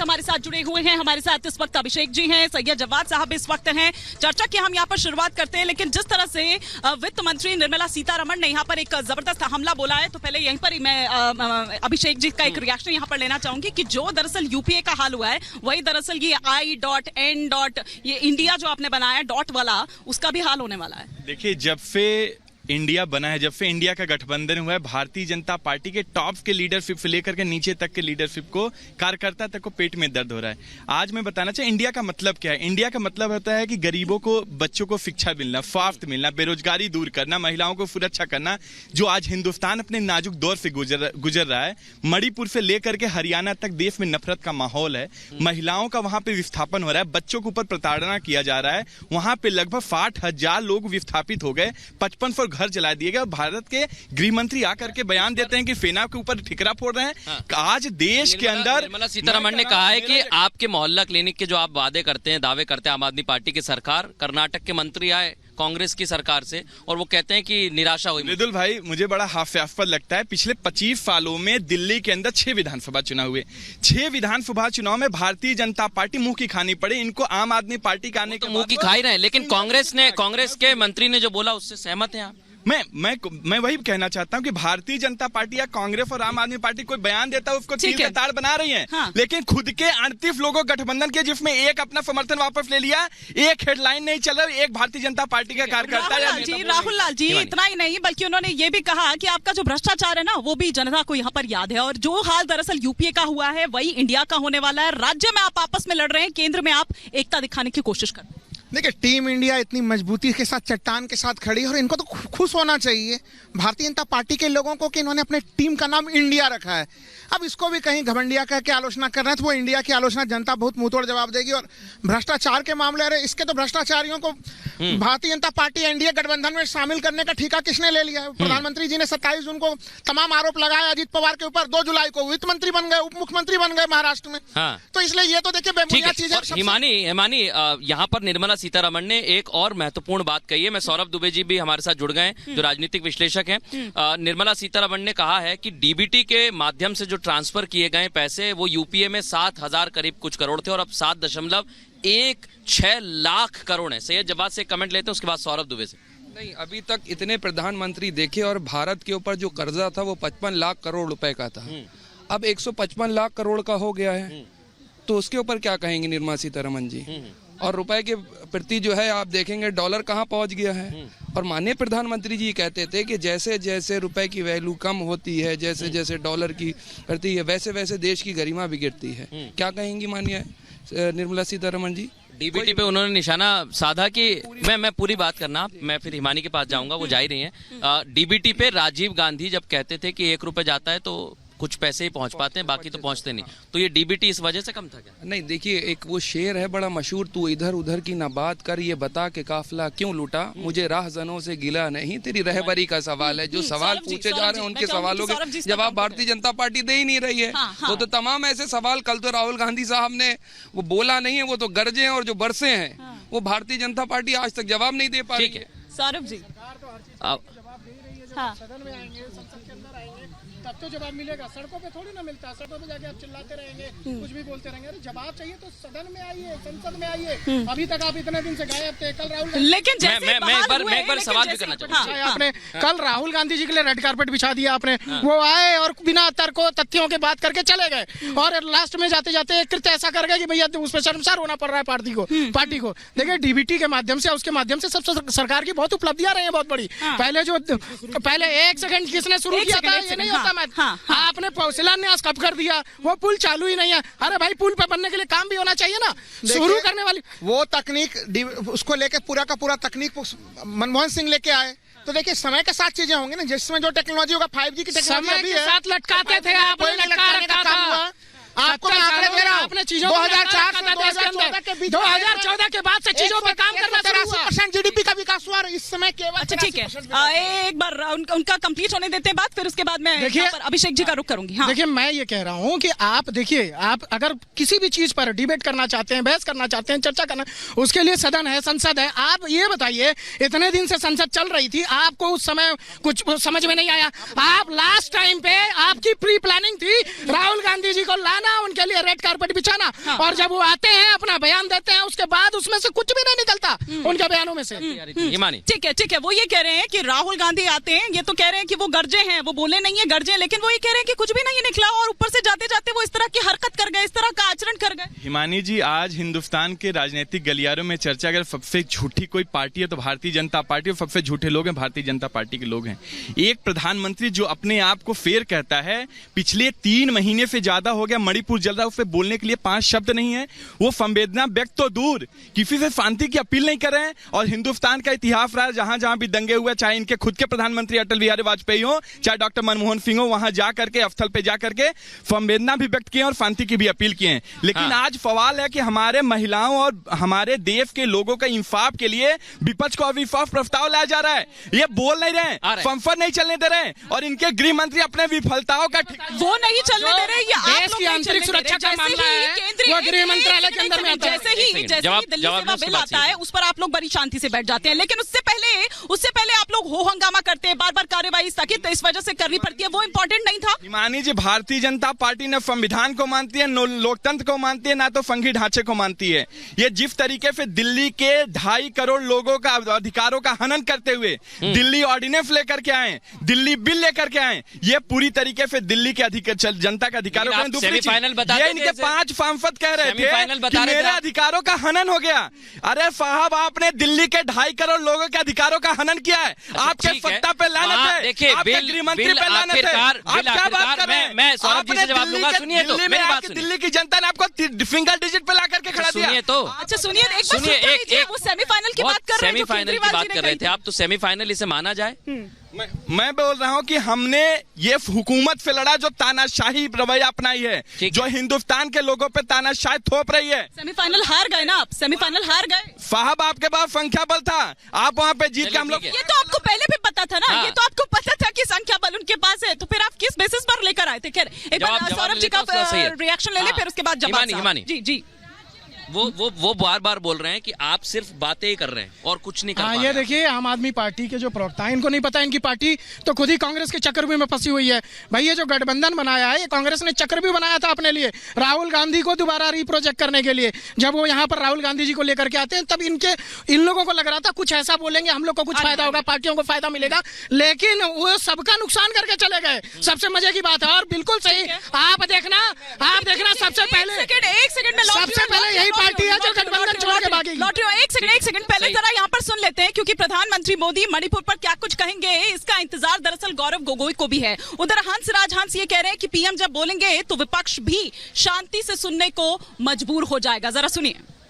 हमारे साथ जुड़े हुए हैं। हमारे साथ इस वक्त अभिषेक जी हैं, सैयद जवाद साहब इस वक्त हैं। चर्चा की हम यहाँ पर शुरुआत करते हैं, लेकिन जिस तरह से वित्त मंत्री निर्मला सीतारमण ने यहाँ पर एक जबरदस्त हमला बोला है, तो पहले यहीं पर ही मैं अभिषेक जी का एक रिएक्शन यहाँ पर लेना चाहूंगी कि जो दरअसल यूपीए का हाल हुआ है, वही दरअसल ये I.N. ये इंडिया जो आपने बनाया डॉट वाला, उसका भी हाल होने वाला है। देखिए, जब से इंडिया बना है, जब से इंडिया का गठबंधन हुआ है, भारतीय जनता पार्टी के टॉप के लीडरशिप से लेकर के नीचे तक के लीडरशिप को, कार्यकर्ता तक को पेट में दर्द हो रहा है। आज मैं बताना चाहिए इंडिया का मतलब क्या है। इंडिया का मतलब होता है कि गरीबों को, बच्चों को शिक्षा मिलना, स्वास्थ्य मिलना, बेरोजगारी दूर करना, महिलाओं को सुरक्षा करना। जो आज हिंदुस्तान अपने नाजुक दौर से गुजर रहा है, मणिपुर से लेकर के हरियाणा तक देश में नफरत का माहौल है, महिलाओं का वहां पे विस्थापन हो रहा है, बच्चों के ऊपर प्रताड़ना किया जा रहा है। वहां पे लगभग 60,000 लोग विस्थापित हो गए, 55 घर जला दिए गए। भारत के गृह मंत्री आकर के बयान देते हैं कि सेना के ऊपर ठिकरा फोड़ रहे हैं। आज देश के अंदर निर्मला सीतारमण ने कहा है कि आपके मोहल्ला क्लिनिक के जो आप वादे करते हैं, दावे करते हैं आम आदमी पार्टी की सरकार, कर्नाटक के मंत्री आए कांग्रेस की सरकार से और वो कहते हैं कि निराशा हुई। मृदुल भाई, मुझे बड़ा हास्यास्पद लगता है, पिछले 25 सालों में दिल्ली के अंदर 6 विधानसभा चुनाव हुए। 6 विधानसभा चुनाव में भारतीय जनता पार्टी मुंह की खानी पड़ी। इनको आम आदमी पार्टी का आने के मुंह की खा ही रहे हैं, लेकिन कांग्रेस के मंत्री ने जो बोला उससे सहमत हैं आप? मैं वही कहना चाहता हूं कि भारतीय जनता पार्टी या कांग्रेस और आम आदमी पार्टी कोई बयान देता है, उसको तीर का तार बना रही है। हाँ। लेकिन खुद के 38 लोगों गठबंधन के, जिसमें एक अपना समर्थन वापस ले लिया, एक हेडलाइन नहीं चल रहा, एक भारतीय जनता पार्टी का कार्यकर्ता राहुल लाल जी इतना ही नहीं, बल्कि उन्होंने ये भी कहा कि आपका जो भ्रष्टाचार है ना, वो भी जनता को यहाँ पर याद है, और जो हाल दरअसल यूपीए का हुआ है वही इंडिया का होने वाला है। राज्य में आप आपस में लड़ रहे हैं, केंद्र में आप एकता दिखाने की कोशिश कर रहे हैं। देखिए, टीम इंडिया इतनी मजबूती के साथ चट्टान के साथ खड़ी है और इनको तो खुश होना चाहिए भारतीय जनता पार्टी के लोगों को कि इन्होंने अपने टीम का नाम इंडिया रखा है। अब इसको भी कहीं घमंडिया कह के आलोचना कर रहे हैं, तो वो इंडिया की आलोचना जनता बहुत मुंहतोड़ जवाब देगी। और भ्रष्टाचार के मामले, अरे इसके तो भ्रष्टाचारियों को भारतीय जनता पार्टी एनडीए गठबंधन में शामिल करने का ठेका किसने ले लिया है? प्रधानमंत्री जी ने 27 जून को तमाम आरोप लगाए अजीत पवार के ऊपर, 2 जुलाई को वित्त मंत्री बन गए, उप मुख्यमंत्री बन गए महाराष्ट्र में। तो इसलिए ये तो देखिए बेबुनियाद चीज है। हिमानी, यहाँ पर निर्मला सीतारमण ने एक और महत्वपूर्ण बात कही है। मैं सौरभ दुबे जी भी हमारे साथ जुड़ गए, जो राजनीतिक विश्लेषक हैं। निर्मला सीतारमण ने कहा है कि डीबीटी के माध्यम से जो ट्रांसफर किए गए पैसे, वो यूपीए में 7,000 करीब कुछ करोड़ थे और अब 7.16 लाख करोड़ है। सैयद जवाद से कमेंट लेते हैं, उसके बाद सौरभ दुबे से। नहीं, अभी तक इतने प्रधानमंत्री देखे और भारत के ऊपर जो कर्जा था वो 55 लाख करोड़ रुपए का था, अब 155 लाख करोड़ का हो गया है। तो उसके ऊपर क्या कहेंगे निर्मला सीतारमण जी? और रुपए के प्रति जो है आप देखेंगे डॉलर कहाँ पहुंच गया है। और माननीय प्रधानमंत्री जी कहते थे कि जैसे जैसे रुपए की वैल्यू कम होती है, जैसे जैसे डॉलर की बढ़ती है, वैसे वैसे देश की गरिमा भी गिरती है। क्या कहेंगी माननीय निर्मला सीतारमण जी? डीबीटी पे उन्होंने निशाना साधा कि मैं पूरी बात करना, मैं फिर हिमानी के पास जाऊंगा, वो जा ही रही हैं। डीबीटी पे राजीव गांधी जब कहते थे कि 1 रुपए जाता है तो कुछ पैसे ही पहुंच पाते हैं, बाकी तो पहुंचते नहीं, तो ये डीबीटी इस वजह से कम था क्या? नहीं, देखिए, एक वो शेर है बड़ा मशहूर, तू इधर उधर की ना बात कर, ये बता के काफिला क्यों लूटा, मुझे राहजनों से गिला नहीं, तेरी रहबरी का सवाल है। जो सवाल पूछे जा रहे हैं उनके सवालों के जवाब भारतीय जनता पार्टी दे ही नहीं रही है। तो तमाम ऐसे सवाल, कल तो राहुल गांधी साहब ने वो बोला नहीं है, वो तो गरजे हैं, और जो बरसे हैं वो भारतीय जनता पार्टी आज तक जवाब नहीं दे पा रही है। सौरभ जी, सदन में आएंगे, संसद के अंदर आएंगे, तब तो जवाब मिलेगा। सड़कों पे थोड़ी ना मिलता है, सड़कों पे जाके आप चिल्लाते रहेंगे, कुछ भी बोलते रहेंगे। अरे जवाब चाहिए तो सदन में आइए, संसद में आइए। अभी तक आप इतने दिन से गायब थे। कल राहुल, लेकिन जैसे मैं एक बार सवाल भी करना चाहता हूं। आपने कल राहुल गांधी जी के लिए रेड कार्पेट बिछा दिया आपने, वो आए और बिना तर्कों तथ्यों के बात करके चले गए, और लास्ट में जाते जाते कृत्य ऐसा कर गए कि भैया उस पर शर्मसार होना पड़ रहा है पार्टी को। देखिए, डीबीटी के माध्यम से, उसके माध्यम से सब सरकार की बहुत उपलब्धियां रही है, बहुत बड़ी। पहले 1 सेकंड किसने शुरू किया था ये नहीं होता। आपने शिलान्यास कब कर दिया? वो पुल चालू ही नहीं है। अरे भाई, पुल पे बनने के लिए काम भी होना चाहिए ना, शुरू करने वाली वो तकनीक, उसको लेके पूरा का पूरा तकनीक मनमोहन सिंह लेके आए। तो देखिए, समय के साथ चीजें होंगी ना, जिसमें जो टेक्नोलॉजी होगा, 5G की टेक्नोलॉजी अभी है, साथ लटकाते थे आप, लटकाने का काम हुआ। आपको मैं आंकड़े दे रहा हूं, 2004 से 2014 के बीच, 2014 के बाद से चीजों पर काम करना शुरू हुआ। 80% GDP का विकास हुआ केवल इस समय केवल अच्छा ठीक है, एक बार उनका कंप्लीट होने देते हैं बात, फिर उसके बाद मैं देखिए, यहाँ पर अभिषेक जी का रुख करूंगी। हाँ देखिए मैं ये कह रहा हूँ कि आप देखिए, आप अगर किसी भी चीज पर डिबेट करना चाहते हैं, बहस करना चाहते हैं, चर्चा करना, उसके लिए सदन है, संसद है। आप ये बताइए, इतने दिन से संसद चल रही थी, आपको उस समय कुछ समझ में नहीं आया? आप लास्ट टाइम पे आपकी प्री प्लानिंग थी राहुल गांधी जी को लाना, उनके लिए रेड कारपेट बिछाना, और जब वो आते हैं अपना बयान देते हैं, उसके बाद उसमें से कुछ भी नहीं निकलता उनके बयानों में से। ठीक है, वो ये कह रहे हैं कि राहुल गांधी आते हैं, ये तो कह रहे हैं कि वो गर्जे हैं, वो बोले नहीं है गर्जे, लेकिन वो ये कह रहे हैं कि कुछ भी नहीं निकला, और ऊपर से जाते जाते वो इस तरह की हरकत कर गए, इस तरह का आचरण कर गए। हिमानी जी, आज हिंदुस्तान के राजनीतिक गलियारों में चर्चा अगर सबसे झूठी कोई पार्टी है तो भारतीय जनता पार्टी, और सबसे झूठे लोग हैं भारतीय जनता पार्टी के लोग हैं। एक प्रधानमंत्री जो अपने आप को फेर कहता है, पिछले 3 महीने से ज्यादा हो गया मणिपुर जल रहा, उससे बोलने के लिए 5 शब्द नहीं है। वो संवेदना व्यक्त तो दूर, किसी से शांति की अपील नहीं कर रहे हैं। और हिंदुस्तान का इतिहास रहा है, जहां जहां भी दंगे हुए, चाहे इनके खुद के प्रधानमंत्री अटल बिहारी वाजपेयी हो, चाहे डॉक्टर मनमोहन सिंह हो, वहां जा करके स्थल पे जा करके संवेदना भी व्यक्त किए और शांति की भी अपील किए हैं। लेकिन आज सवाल है कि हमारे महिलाओं और हमारे देश के लोगों का इंसाफ के लिए विपक्ष को अविश्वास प्रस्ताव लाया जा रहा है। ये बोल नहीं रहे, संसद नहीं चलने दे रहे, और इनके गृह मंत्री अपने विफलताओं का वो नहीं चलने दे रहे। ये देश की आंतरिक सुरक्षा का मामला है, वो गृह मंत्रालय के अंदर में आता है। जैसे ही दिल्ली सेवा बिल आता है, उस पर आप लोग बड़ी शांति से बैठ जाते हैं, लेकिन उससे पहले आप लोग हो हंगामा करते हैं, बार बार कार्यवाही स्थगित इस वजह से करनी पड़ती है। वो इंपॉर्टेंट नहीं था? हिमानी जी, भारतीय जनता पार्टी ने संविधान को मानती है, लोकतंत्र को मानती है, ना तो संघीय ढांचे को मानती है। ये जिस तरीके से दिल्ली के 2.5 करोड़ लोगों का अधिकारों का हनन करते हुए दिल्ली ऑर्डिनेंस लेकर के आए, दिल्ली बिल लेकर के आए, ये पूरी तरीके से दिल्ली के जनता के अधिकारों को ये इनके 5 सांसद कह रहे थे कि मेरे अधिकारों का हनन हो गया। अरे साहब, आपने दिल्ली के 2.5 करोड़ लोगों के अधिकारों का हनन किया है। आपके सत्ता पे लानत है, आपके गृह मंत्री पे लानत है। आप क्या बात कर रहे हैं? मैं सौरभ जी से जवाब दूंगा, सुनिए तो मेरी बात सुनिए। दिल्ली की जनता ने आपको सिंगल डिजिट पे ला करके खड़ा दिया। सुनिए तो, अच्छा सुनिए, एक वो सेमीफाइनल की बात कर रहे हैं, सेमीफाइनल की बात कर रहे थे आप, तो सेमीफाइनल इसे माना जाए? मैं बोल रहा हूं कि हमने ये हुकूमत से लड़ा जो तानाशाही रवैया अपनाई है, जो हिंदुस्तान के लोगों पे तानाशाही थोप रही है। सेमीफाइनल हार गए ना आप, सेमीफाइनल हार गए साहब, आपके पास संख्या बल था, आप वहां पे जीत के हम लोग। ये तो आपको पहले भी पता था ना, ये तो आपको पता था कि संख्या बल उनके पास है, तो फिर आप किस बेसिस पर लेकर आए थे? खैर, एक बार सौरभ जी का रिएक्शन ले ले, फिर उसके बाद जवाब। जी वो बार बार बोल रहे हैं कि आप सिर्फ बातें ही कर रहे हैं और कुछ नहीं कर पा रहे। ये देखिए, आम आदमी पार्टी के जो प्रवक्ता है, इनको नहीं पता, इनकी पार्टी तो खुद ही कांग्रेस के चक्रव्यूह में फंसी हुई है। भाई, ये जो गठबंधन बनाया है, ये कांग्रेस ने चक्रव्यूह बनाया था अपने लिए, राहुल गांधी को दोबारा रिप्रोजेक्ट करने के लिए। जब वो यहाँ पर राहुल गांधी जी को लेकर के आते हैं, तब इन लोगों को लग रहा था कुछ ऐसा बोलेंगे, हम लोग को कुछ फायदा होगा, पार्टियों को फायदा मिलेगा, लेकिन वो सबका नुकसान करके चले गए। सबसे मजे की बात है, और बिल्कुल सही, आप देखना सबसे पहले यही पार्टी है जो एक सेकंड पहले जरा यहाँ पर सुन लेते हैं, क्योंकि प्रधानमंत्री मोदी मणिपुर पर क्या कुछ कहेंगे, इसका इंतजार दरअसल गौरव गोगोई को भी है। उधर हंस ये कह रहे हैं कि पीएम जब बोलेंगे तो विपक्ष भी शांति से सुनने को मजबूर हो जाएगा। जरा सुनिए।